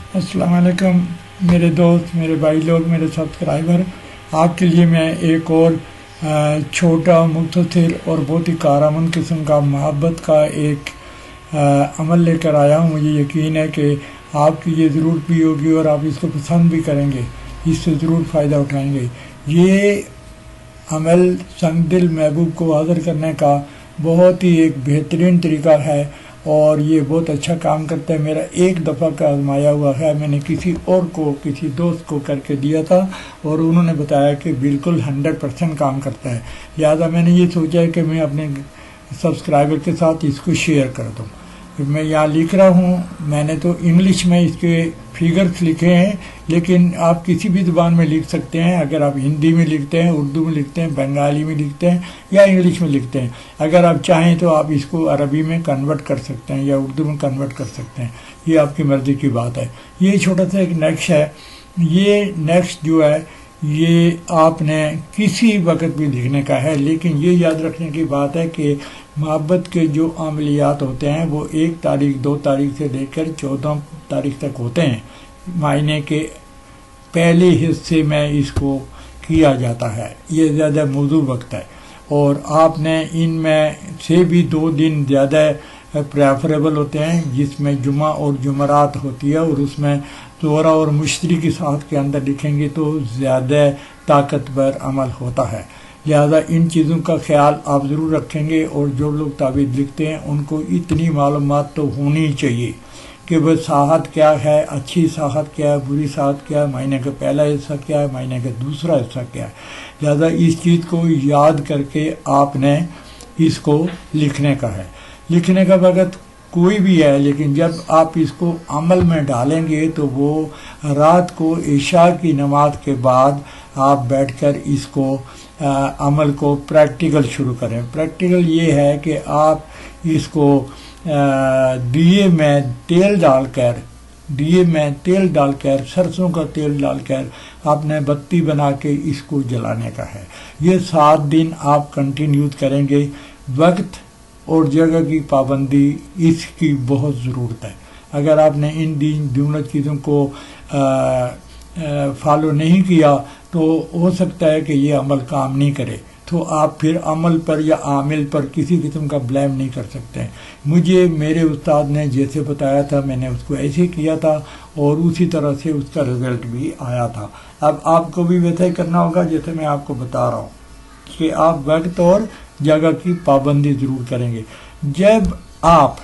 अस्सलाम वालेकुम मेरे दोस्त, मेरे भाई लोग, मेरे सब्सक्राइबर। आपके लिए मैं एक और छोटा, मुख्तसर और बहुत ही कारआमद किस्म का मोहब्बत का एक अमल लेकर आया हूँ। मुझे यकीन है कि आपकी ये ज़रूरत भी होगी और आप इसको पसंद भी करेंगे, इससे ज़रूर फ़ायदा उठाएंगे। ये अमल संग दिल महबूब को हाज़िर करने का बहुत ही एक बेहतरीन तरीका है और ये बहुत अच्छा काम करता है। मेरा एक दफ़ा का आजमाया हुआ है, मैंने किसी और को, किसी दोस्त को करके दिया था और उन्होंने बताया कि बिल्कुल 100% काम करता है। लिहाजा मैंने ये सोचा है कि मैं अपने सब्सक्राइबर के साथ इसको शेयर कर दूँ। मैं यहाँ लिख रहा हूँ, मैंने तो इंग्लिश में इसके फिगर्स लिखे हैं, लेकिन आप किसी भी ज़ुबान में लिख सकते हैं। अगर आप हिंदी में लिखते हैं, उर्दू में लिखते हैं, बंगाली में लिखते हैं या इंग्लिश में लिखते हैं, अगर आप चाहें तो आप इसको अरबी में कन्वर्ट कर सकते हैं या उर्दू में कन्वर्ट कर सकते हैं। ये आपकी मर्ज़ी की बात है। ये छोटा सा एक नक्श है। ये नक्श जो है ये आपने किसी वक्त भी लिखने का है, लेकिन ये याद रखने की बात है कि मोहब्बत के जो अमलियात होते हैं वो 1 तारीख 2 तारीख से लेकर 14 तारीख तक होते हैं। महीने के पहले हिस्से में इसको किया जाता है। ये ज़्यादा मौजू वक्त है और आपने इनमें से भी 2 दिन ज़्यादा प्रेफरेबल होते हैं, जिसमें जुमा और जुमरात होती है और उसमें तोरा और मुश्तरी की साथ के अंदर लिखेंगे तो ज़्यादा ताकतवर अमल होता है। लिहाजा इन चीज़ों का ख्याल आप ज़रूर रखेंगे और जो लोग तावीज़ लिखते हैं उनको इतनी मालूमात तो होनी चाहिए कि वह साहत क्या है, अच्छी साहत क्या है, बुरी साहत क्या है, महीने का पहला हिस्सा क्या है, महीने का दूसरा हिस्सा क्या है। लिहाजा इस चीज़ को याद करके आपने इसको लिखने का है। लिखने का वक्त कोई भी है, लेकिन जब आप इसको अमल में डालेंगे तो वो रात को इशा की नमाज के बाद आप बैठकर इसको अमल को प्रैक्टिकल शुरू करें। प्रैक्टिकल ये है कि आप इसको दिए में तेल डालकर सरसों का तेल डालकर आपने बत्ती बना के इसको जलाने का है। ये 7 दिन आप कंटिन्यू करेंगे। वक्त और जगह की पाबंदी इसकी बहुत ज़रूरत है। अगर आपने इन दोनों चीज़ों को फॉलो नहीं किया तो हो सकता है कि ये अमल काम नहीं करे, तो आप फिर अमल पर या आमिल पर किसी किस्म का ब्लेम नहीं कर सकते हैं। मुझे मेरे उस्ताद ने जैसे बताया था मैंने उसको ऐसे किया था और उसी तरह से उसका रिज़ल्ट भी आया था। अब आपको भी वैसा ही करना होगा जैसे मैं आपको बता रहा हूँ कि आप वक्त और जगह की पाबंदी ज़रूर करेंगे। जब आप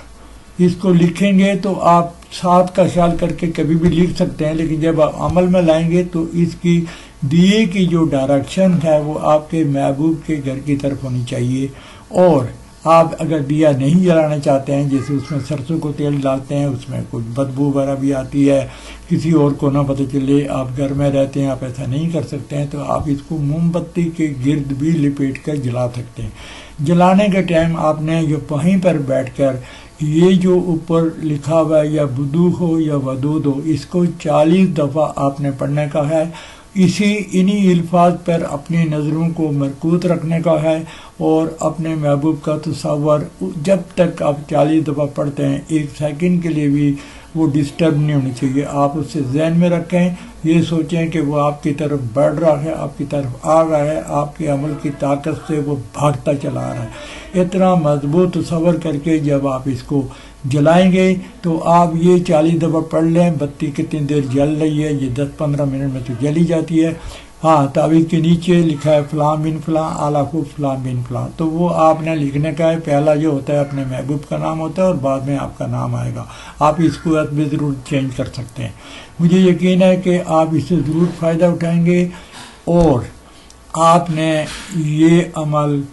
इसको लिखेंगे तो आप साथ का ख्याल करके कभी भी लिख सकते हैं, लेकिन जब आप अमल में लाएंगे तो इसकी दिए की जो डायरेक्शन है वो आपके महबूब के घर की तरफ होनी चाहिए। और आप अगर दिया नहीं जलाना चाहते हैं, जैसे उसमें सरसों को तेल डालते हैं, उसमें कुछ बदबू वगैरह भी आती है, किसी और को ना पता चले, आप घर में रहते हैं, आप ऐसा नहीं कर सकते हैं, तो आप इसको मोमबत्ती के गिर्द भी लिपेट कर जला सकते हैं। जलाने के टाइम आपने जो वहीं पर बैठकर ये जो ऊपर लिखा हुआ है या बुदू हो या वदूद हो, इसको 40 दफ़ा आपने पढ़ने का है। इन्हीं अल्फाज पर अपनी नज़रों को मरकूज़ रखने का है और अपने महबूब का तसव्वुर जब तक आप 40 दफ़ा पढ़ते हैं 1 सेकंड के लिए भी वो डिस्टर्ब नहीं होनी चाहिए। आप उससे ज़हन में रखें, ये सोचें कि वो आपकी तरफ बढ़ रहा है, आपकी तरफ आ रहा है, आपके अमल की ताकत से वो भागता चला आ रहा है। इतना मजबूत तसव्वुर करके जब आप इसको जलाएंगे तो आप ये 40 दफ़ा पढ़ लें। बत्ती कितनी देर जल रही है, ये 10-15 मिनट में तो जली जाती है। हाँ, तावीज़ के नीचे लिखा है फ़लाँ बिन फ़लाँ आलाकू फ़लाँ बिन फ़लाँ, तो वो आपने लिखने का है। पहला जो होता है अपने महबूब का नाम होता है और बाद में आपका नाम आएगा। आप इसको भी ज़रूर चेंज कर सकते हैं। मुझे यकीन है कि आप इससे ज़रूर फ़ायदा उठाएंगे और आपने ये अमल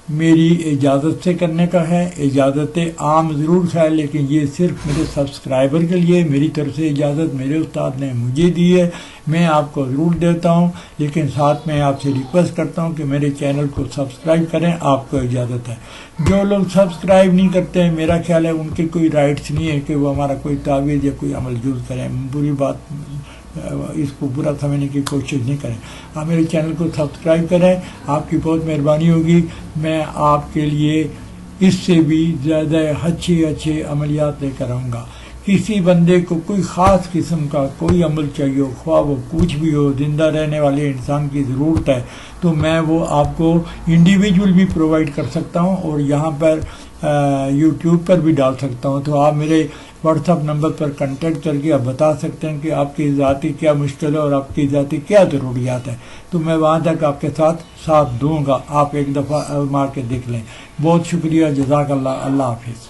मेरी इजाज़त से करने का है। इजाज़त आम ज़रूर है, लेकिन ये सिर्फ मेरे सब्सक्राइबर के लिए मेरी तरफ से इजाज़त मेरे उस्ताद ने मुझे दी है। मैं आपको ज़रूर देता हूँ, लेकिन साथ में आपसे रिक्वेस्ट करता हूँ कि मेरे चैनल को सब्सक्राइब करें। आपको इजाज़त है। जो लोग सब्सक्राइब नहीं करते हैं, मेरा ख्याल है उनके कोई राइट्स नहीं है कि वो हमारा कोई तावीज़ या कोई अमल यूज़ करें। बुरी बात, इसको बुरा समझने की कोशिश नहीं करें। आप मेरे चैनल को सब्सक्राइब करें, आपकी बहुत मेहरबानी होगी। मैं आपके लिए इससे भी ज़्यादा अच्छे अमलियात लेकर आऊँगा। کسی بندے کو کوئی خاص قسم کا کوئی عمل چاہیے ہو، خواہ وہ کچھ بھی ہو، زندہ رہنے والے انسان کی ضرورت ہے، تو میں وہ آپ کو انڈیویجول بھی پرووائڈ کر سکتا ہوں، اور یہاں پر یوٹیوب پر بھی ڈال سکتا ہوں. تو آپ میرے واٹس ایپ نمبر پر کنٹیکٹ کر کے آپ بتا سکتے ہیں کہ آپ کی ذاتی کیا مشکل ہے اور آپ کی ذاتی کیا ضروریات ہیں، تو میں وہاں تک آپ کے ساتھ دوں گا. آپ ایک دفعہ آزما کے دیکھ لیں. بہت شکریہ. جزاک اللہ. اللہ حافظ.